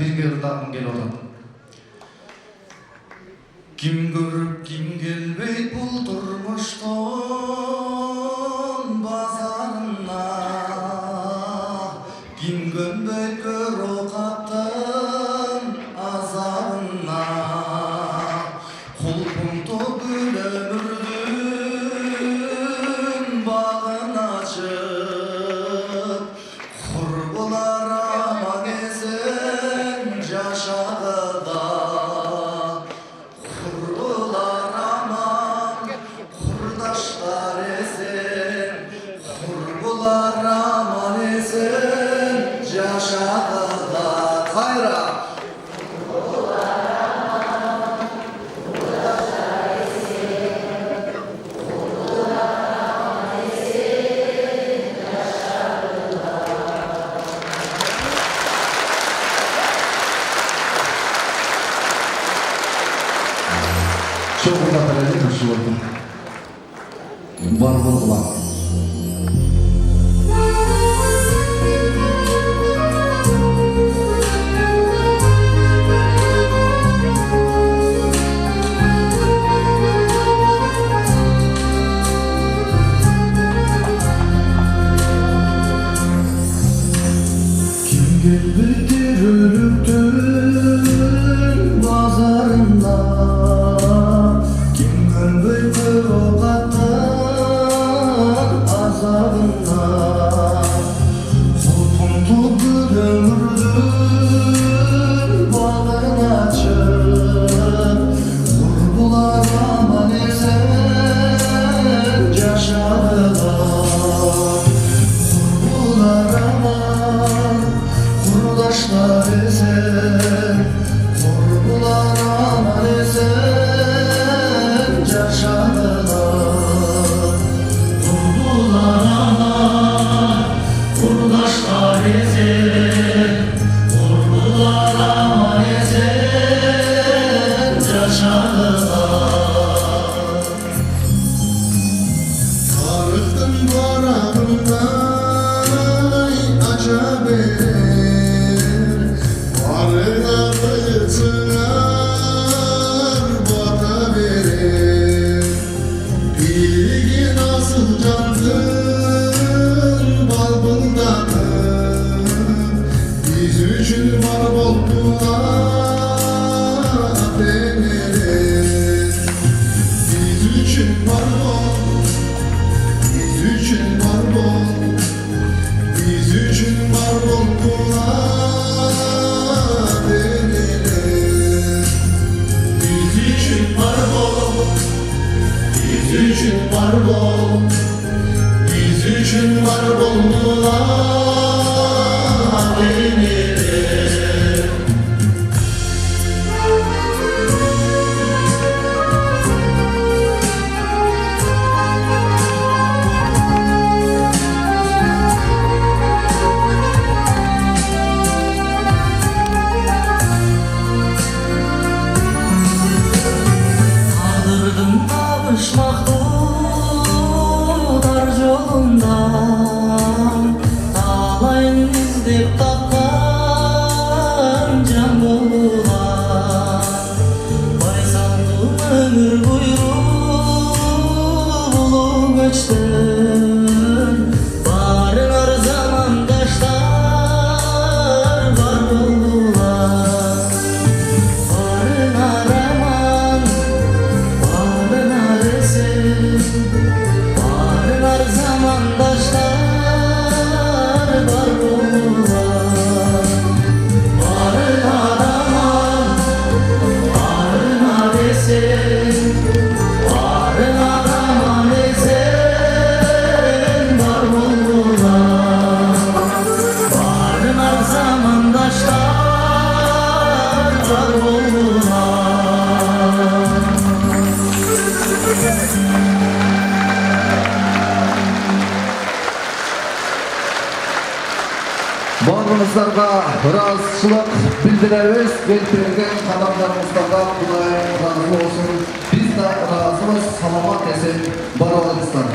birge ırtagım gelýär. Kim görüp kim gelbeyt bul turmuşdan bazarına. Kim gömbeyt gör o kaptan azabına. Kulpuntu gül ömürdün bağın açıp kurbular aman esen yaşağıda. Kurbular aman kurdaşlar esen, kurbular aman esen yaşağıda. Hayra! Çok uzatalım şu oldu. Var var. Kim gelbidir ölüktün bazarında. Gönbülgür o kaptan azabında. Kulpuntu gül ömürdün bağın açıp kurbular aman esen yaşağıda. Kurbular aman kurdaşlar esen, kurbular aman esen yaşağıda. Kurbular aman kurdaşlar esen, kurbular aman esen yaşağıda. Tarıktın varağımday acaba varına bıçılar bata verir. Bilgi nasıl candın balbındanım. Biz üçün var boldular denilir. Biz üçün var bol, biz üçün var bol, biz üçün var boldular denilir. Biz üçün var bol, biz üçün var bol, biz üçün var boldular denilir. Kaldırdım kavuşmakta dar yolundan. Ağlayın izlep tapkan can bulan. Baysandım ömür boyu ulu göçtün. Barınar zamandaşlar var buldular. Barınar aman, barınar esen, barınar zamandaşlar var buldular. Barınar aman, barınar esen, barınar aman esen var buldular. Barınar zamandaşlar var buldular. Barınızlarga razıçılık bildireriz. Belirtilgen kadamlarımızda Kudayım razı olsun. Biz de razımız salamat esin. Barınızlar.